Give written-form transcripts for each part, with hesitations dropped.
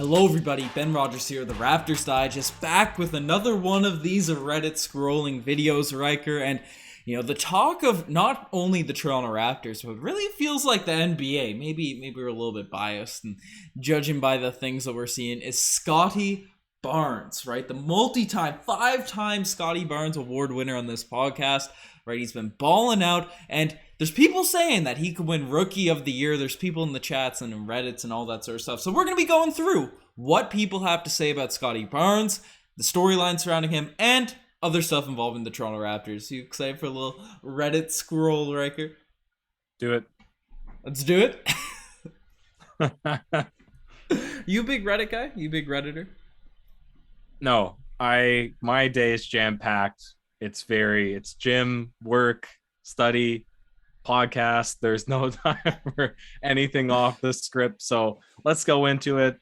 Hello everybody, Ben Rogers here, the Raptors Digest, back with another one of these Reddit scrolling videos, Riker, and the talk of not only the Toronto Raptors, but really it feels like the NBA. Maybe we're a little bit biased, and judging by the things that we're seeing, is Scottie Barnes, right? The five-time Scottie Barnes award winner on this podcast, right? He's been balling out, and there's people saying that he could win Rookie of the Year. There's people in the chats and in Reddits and all that sort of stuff. So we're going to be going through what people have to say about Scottie Barnes, the storyline surrounding him, and other stuff involving the Toronto Raptors. You excited for a little Reddit scroll, Riker? Do it. Let's do it. You a big Reddit guy? You a big Redditor? No, my day is jam-packed. It's gym, work, study, podcast. There's no time for anything off the script. So let's go into it.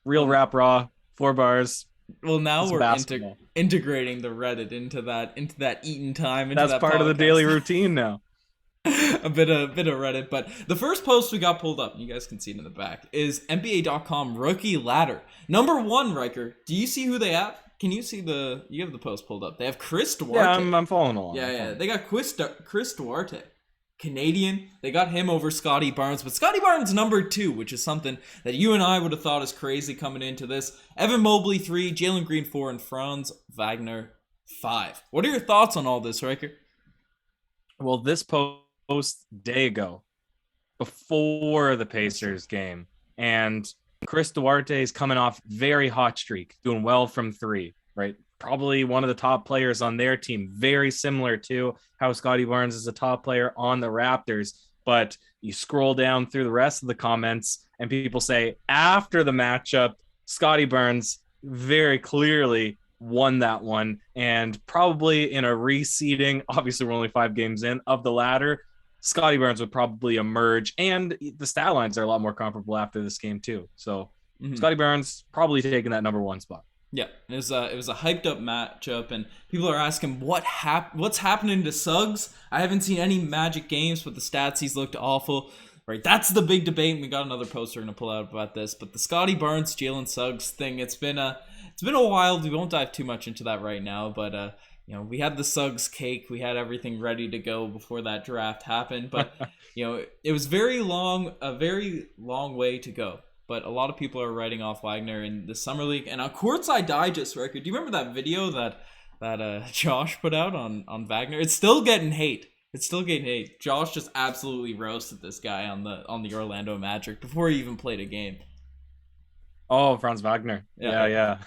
Real rap raw, 4 bars. Well, now we're integrating the Reddit into that eating time. That's that part podcast. of the daily routine now. a bit of Reddit, but the first post we got pulled up, you guys can see it in the back, is NBA.com rookie ladder. Number 1, Riker. Do you see who they have? Can you see you have the post pulled up? They have Chris Duarte. Yeah, I'm following along. Yeah. They got Chris Duarte. Canadian. They got him over Scottie Barnes, but Scottie Barnes number 2, which is something that you and I would have thought is crazy coming into this. Evan Mobley 3, Jalen Green 4, and Franz Wagner 5. What are your thoughts on all this, Riker? Well, this post day ago, before the Pacers game, and Chris Duarte is coming off very hot streak, doing well from 3, right? Probably one of the top players on their team, very similar to how Scottie Barnes is a top player on the Raptors. But you scroll down through the rest of the comments and people say after the matchup, Scottie Barnes very clearly won that one, and probably in a reseeding, obviously we're only 5 games in, of the ladder, Scottie Barnes would probably emerge, and the stat lines are a lot more comparable after this game too. So Scottie Barnes probably taking that number 1 spot. Yeah, it was a hyped up matchup, and people are asking what's happening to Suggs. I haven't seen any Magic games, but the stats, he's looked awful. Right, that's the big debate, and we got another post we're gonna pull out about this. But the Scottie Barnes, Jalen Suggs thing, it's been a while. We won't dive too much into that right now, but we had the Suggs cake, we had everything ready to go before that draft happened. But it was a very long way to go. But a lot of people are writing off Wagner in the Summer League. And on Courtside Digest record, do you remember that video that Josh put out on Wagner? It's still getting hate. Josh just absolutely roasted this guy on the Orlando Magic before he even played a game. Oh, Franz Wagner. Yeah.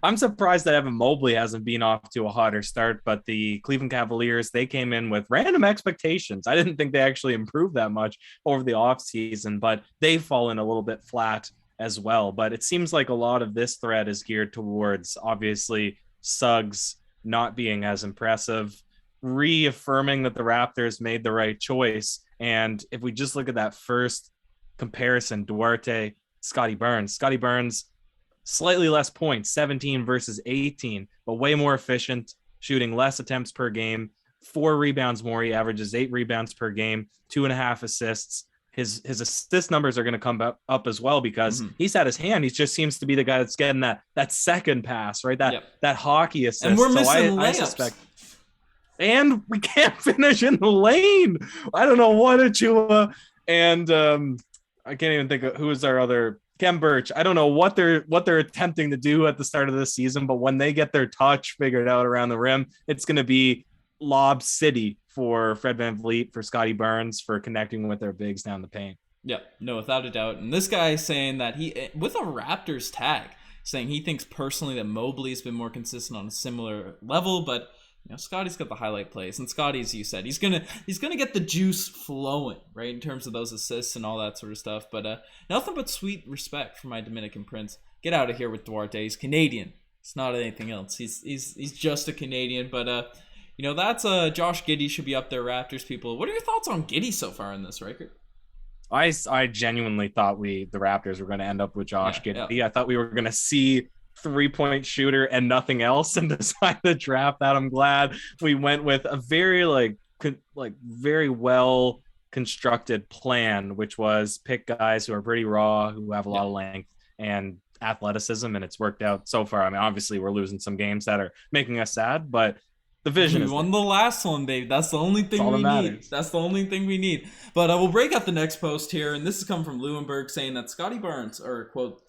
I'm surprised that Evan Mobley hasn't been off to a hotter start, but the Cleveland Cavaliers, they came in with random expectations. I didn't think they actually improved that much over the offseason, but they've fallen a little bit flat as well. But it seems like a lot of this thread is geared towards, obviously, Suggs not being as impressive, reaffirming that the Raptors made the right choice. And if we just look at that first comparison, Duarte, Scottie Barnes, slightly less points, 17 versus 18, but way more efficient, shooting less attempts per game, 4 rebounds more. He averages 8 rebounds per game, 2.5 assists. His assist numbers are going to come up as well because he's had his hand. He just seems to be the guy that's getting that second pass, right? That hockey assist. And we're missing layups. I suspect. And we can't finish in the lane. I don't know what Achua and I can't even think of who is our other Kem Birch. I don't know what they're attempting to do at the start of this season, but when they get their touch figured out around the rim, it's going to be lob city for Fred VanVleet, for Scottie Barnes, for connecting with their bigs down the paint. Yeah, no, without a doubt. And this guy is saying that he, with a Raptors tag, saying he thinks personally that Mobley's been more consistent on a similar level, but Scottie's got the highlight plays, and Scottie, as you said, he's gonna get the juice flowing, right, in terms of those assists and all that sort of stuff. But nothing but sweet respect for my Dominican Prince. Get out of here with Duarte. He's Canadian. It's not anything else. He's just a Canadian. But that's Josh Giddey should be up there. Raptors people. What are your thoughts on Giddey so far in this, Riker? I genuinely thought the Raptors were going to end up with Josh Giddey. Yeah. I thought we were going to see 3-point shooter and nothing else and decide to draft that. I'm glad we went with a very very well constructed plan, which was pick guys who are pretty raw, who have a lot of length and athleticism, and it's worked out so far. I mean, obviously we're losing some games that are making us sad, but the vision is won the last one, babe. That's the only thing we need. That's the only thing we need. But we'll break out the next post here, and this is coming from Lewinberg saying that Scottie Barnes, or quote,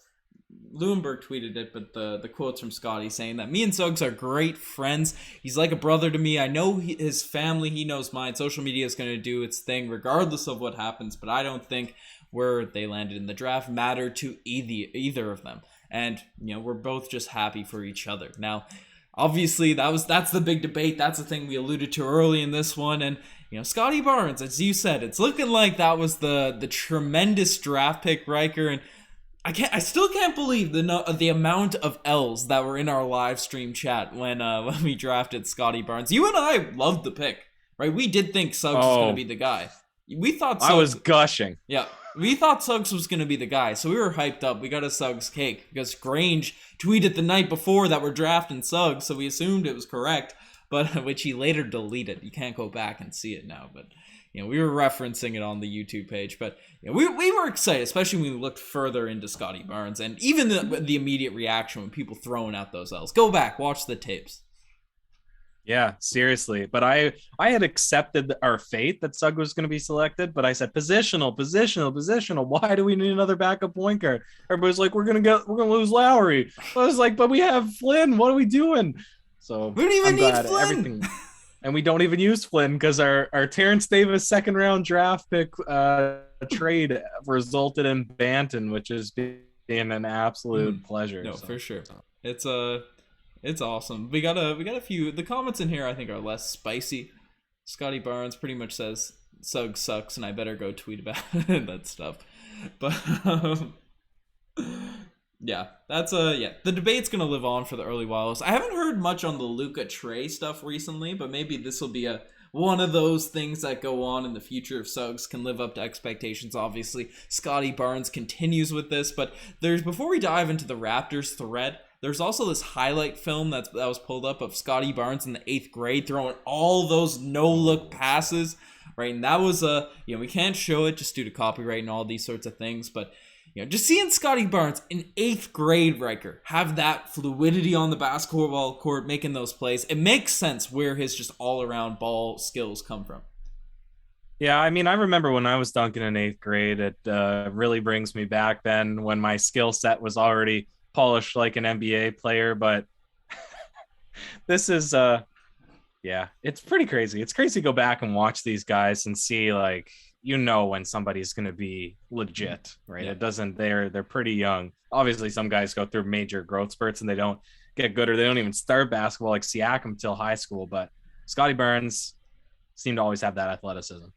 Lewinberg tweeted it, but the quote's from Scottie saying that me and Suggs are great friends. He's like a brother to me. I know his family. He knows mine. Social media is going to do its thing regardless of what happens, but I don't think where they landed in the draft mattered to either of them. And, we're both just happy for each other. Now, obviously, that's the big debate. That's the thing we alluded to early in this one. And, Scottie Barnes, as you said, it's looking like that was the tremendous draft pick, Ryker. And I still can't believe the amount of L's that were in our live stream chat when we drafted Scottie Barnes. You and I loved the pick, right? We did think Suggs was going to be the guy. We thought Suggs, I was gushing. Yeah, we thought Suggs was going to be the guy, so we were hyped up. We got a Suggs cake because Grange tweeted the night before that we're drafting Suggs, so we assumed it was correct, but which he later deleted. You can't go back and see it now, but we were referencing it on the YouTube page, but we were excited, especially when we looked further into Scottie Barnes, and even the immediate reaction when people throwing out those L's. Go back, watch the tapes. Yeah, seriously. But I had accepted our fate that Suggs was going to be selected, but I said positional. Why do we need another backup point guard? Everybody's like, we're gonna lose Lowry. I was like, but we have Flynn. What are we doing? So we don't even need Flynn. And we don't even use Flynn because our Terrence Davis second round draft pick trade resulted in Banton, which is being an absolute pleasure. No, for sure. It's awesome. We got a few. The comments in here I think are less spicy. Scottie Barnes pretty much says Suggs sucks and I better go tweet about that stuff. But yeah, that's the debate's gonna live on for the early whiles. I haven't heard much on the Luka Trey stuff recently, but maybe this will be one of those things that go on in the future if Suggs can live up to expectations. Obviously, Scottie Barnes continues with this, but before we dive into the Raptors thread, there's also this highlight film that was pulled up of Scottie Barnes in the 8th grade throwing all those no-look passes, right? And that was we can't show it just due to copyright and all these sorts of things, but just seeing Scottie Barnes in 8th grade, Ryker, have that fluidity on the basketball court, making those plays, it makes sense where his just all-around ball skills come from. Yeah, I mean, I remember when I was dunking in 8th grade, it really brings me back then when my skill set was already polished like an NBA player, but this is it's pretty crazy. It's crazy to go back and watch these guys and see when somebody's going to be legit, right? Yeah. It doesn't, they're pretty young. Obviously some guys go through major growth spurts and they don't get good, or they don't even start basketball like Siakam until high school, but Scottie Barnes seemed to always have that athleticism.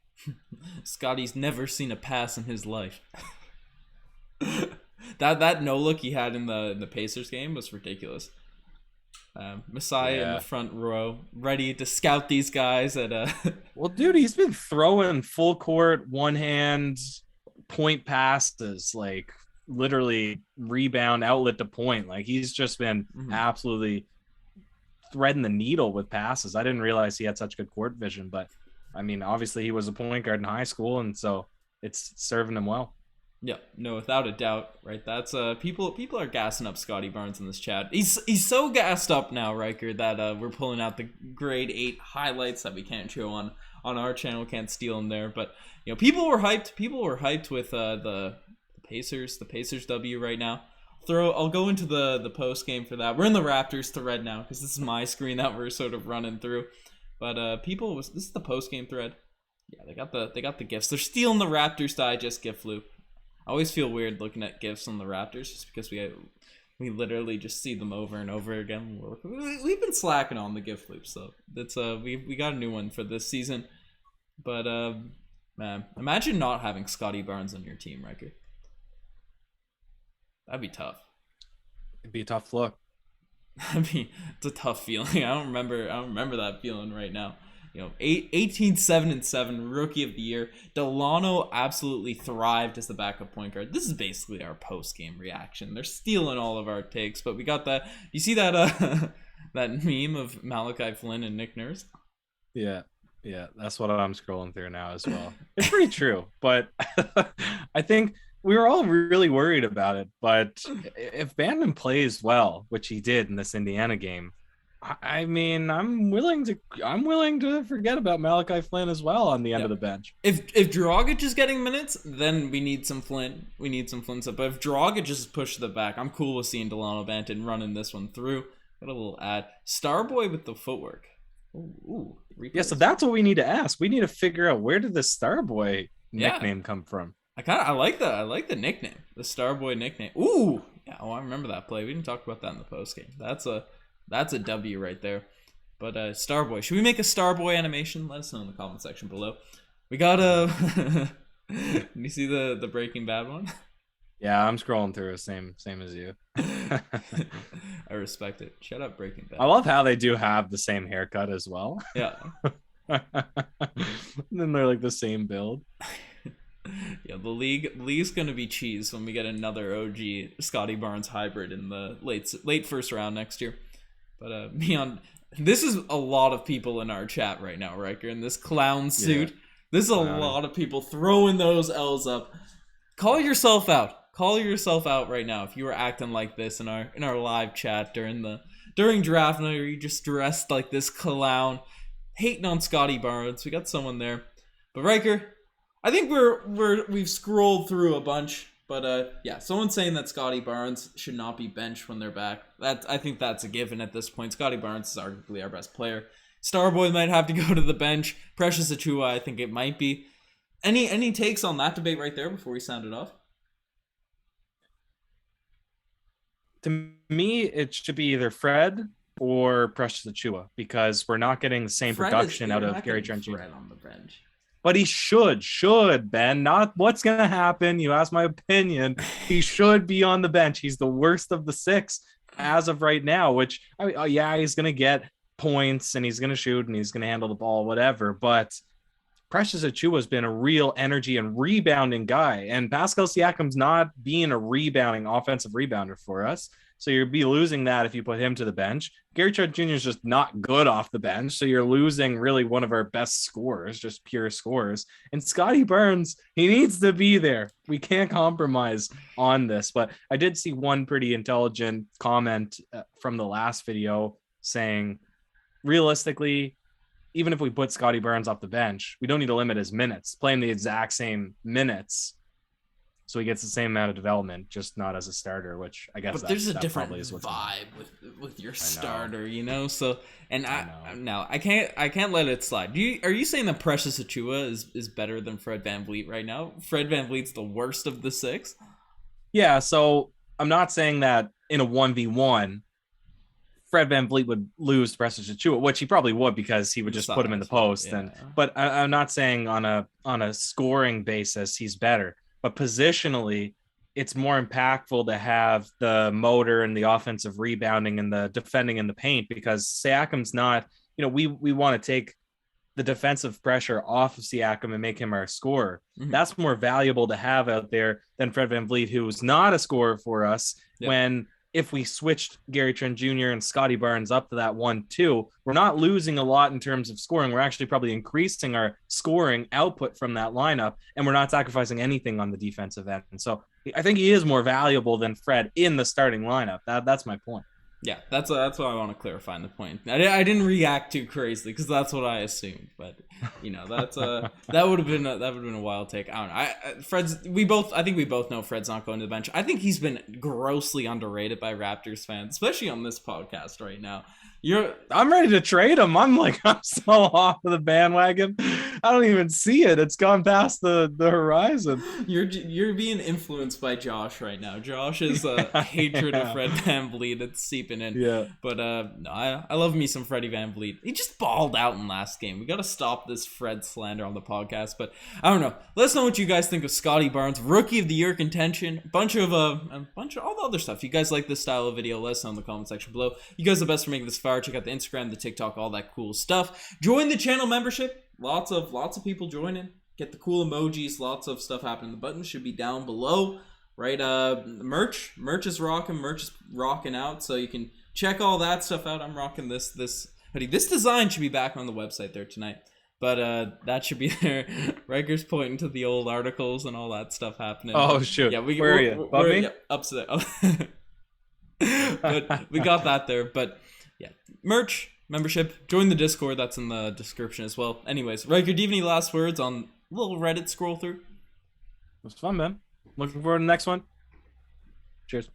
Scottie's never seen a pass in his life. That no look he had in the Pacers game was ridiculous. Messiah in the front row, ready to scout these guys at Well, dude, he's been throwing full court, one hand point passes, like literally rebound outlet to point. Like he's just been absolutely threading the needle with passes. I didn't realize he had such good court vision, but I mean, obviously he was a point guard in high school, and so it's serving him well. Yeah, no, without a doubt, right? That's people are gassing up Scottie Barnes in this chat. He's so gassed up now, Ryker, that we're pulling out the grade 8 highlights that we can't show on our channel, can't steal them there. But people were hyped. People were hyped with the Pacers W right now. I'll go into the post game for that. We're in the Raptors thread now because this is my screen that we're sort of running through. But this is the post game thread. Yeah, they got the gifts. They're stealing the Raptors Digest gift loop. I always feel weird looking at GIFs on the Raptors just because we literally just see them over and over again. We've been slacking on the GIF loop, so that's we got a new one for this season. But man, imagine not having Scottie Barnes on your team, Ryker. That'd be tough. It'd be a tough look. I mean, it's a tough feeling. I don't remember that feeling right now. 18-7-7, rookie of the year. Delano absolutely thrived as the backup point guard. This is basically our post-game reaction. They're stealing all of our takes, but we got that. You see that that meme of Malachi Flynn and Nick Nurse? Yeah. Yeah, that's what I'm scrolling through now as well. It's pretty true, but I think we were all really worried about it. But if Bandon plays well, which he did in this Indiana game, I mean, I'm willing to forget about Malachi Flynn as well on the end of the bench. If Dragic is getting minutes, then we need some Flynn. We need some Flynn stuff. But if Dragic just pushed the back, I'm cool with seeing Delano Banton running this one through. Got a little ad. Starboy with the footwork. Ooh. Yeah, so that's what we need to ask. We need to figure out, where did the Starboy nickname come from? I like that. I like the nickname, the Starboy nickname. Ooh, yeah. Oh, I remember that play. We didn't talk about that in the post game. That's a W right there. But Starboy, should we make a Starboy animation? Let us know in the comment section below. We got a. You see the Breaking Bad one? Yeah, I'm scrolling through, same as you. I respect it. Shut up, Breaking Bad. I love how they do have the same haircut as well. Yeah. And then they're like the same build. Yeah, the league's gonna be cheese when we get another OG Scottie Barnes hybrid in the late first round next year. But beyond, this is a lot of people in our chat right now, Riker, in this clown suit. Yeah. This is a lot of people throwing those L's up. Call yourself out. Call yourself out right now if you were acting like this in our live chat during draft night, or you just dressed like this clown, hating on Scottie Barnes. We got someone there, but Riker, I think we've scrolled through a bunch, but yeah, someone's saying that Scottie Barnes should not be benched when they're back. I think that's a given at this point. Scottie Barnes is arguably our best player. Starboy might have to go to the bench. Precious Achiuwa, I think it might be. Any takes on that debate right there before we sound it off? To me, it should be either Fred or Precious Achiuwa, because we're not getting the same production out of Gary Trent Jr. Fred on the bench. But he should, Ben. Not what's going to happen. You asked my opinion. He should be on the bench. He's the worst of the six as of right now, which, yeah, he's going to get points and he's going to shoot and he's going to handle the ball, whatever. But Precious Achiuwa has been a real energy and rebounding guy. And Pascal Siakam's not being a rebounding offensive rebounder for us. So you'll be losing that if you put him to the bench. Gary Trent Jr. is just not good off the bench. So you're losing really one of our best scorers, just pure scorers. And Scottie Barnes, he needs to be there. We can't compromise on this. But I did see one pretty intelligent comment from the last video saying, realistically, even if we put Scottie Barnes off the bench, we don't need to limit his minutes. Play him the exact same minutes, so he gets the same amount of development, just not as a starter. Which I guess, but there's a different vibe with your starter, you know. So, and I can't let it slide. Are you saying that Precious Achiuwa is better than Fred VanVleet right now? Fred VanVleet's the worst of the six. Yeah, so I'm not saying that in a 1v1. Fred VanVleet would lose to Precious Achiuwa, which he probably would, because he would just put him in the post. Yeah. But I'm not saying on a scoring basis he's better, but positionally it's more impactful to have the motor and the offensive rebounding and the defending in the paint, because Siakam's not, we want to take the defensive pressure off of Siakam and make him our scorer. Mm-hmm. That's more valuable to have out there than Fred VanVleet, who's not a scorer for us. Yep. If we switched Gary Trent Jr. and Scottie Barnes up to that 1-2, we're not losing a lot in terms of scoring. We're actually probably increasing our scoring output from that lineup, and we're not sacrificing anything on the defensive end. And so I think he is more valuable than Fred in the starting lineup. That's my point. Yeah, that's what I want to clarify in the point. I didn't react too crazily because that's what I assumed, but that's that would have been a wild take. I don't know. I think we both know Fred's not going to the bench. I think he's been grossly underrated by Raptors fans, especially on this podcast right now. I'm ready to trade him. I'm so off of the bandwagon. I don't even see it. It's gone past the horizon. You're being influenced by Josh right now. Josh's hatred of Fred VanVleet, it's seeping in. Yeah. But no, I love me some Freddie VanVleet. He just balled out in last game. We got to stop this Fred slander on the podcast. But I don't know. Let us know what you guys think of Scottie Barnes, Rookie of the Year contention, a bunch of all the other stuff. If you guys like this style of video, let us know in the comment section below. You guys are the best for making this far. Check out the Instagram, the TikTok, all that cool stuff. Join the channel membership. Lots of people joining. Get the cool emojis. Lots of stuff happening. The button should be down below, right? Merch is rocking out. So you can check all that stuff out. I'm rocking this hoodie. This design should be back on the website there tonight. But that should be there. Riker's pointing to the old articles and all that stuff happening. Oh, shoot. Yeah, Where are you? We're yeah, upset. But we got that there. But yeah, merch, membership, join the Discord. That's in the description as well. Anyways, Riker, do you have any last words on a little Reddit scroll through? It was fun, man. Looking forward to the next one. Cheers.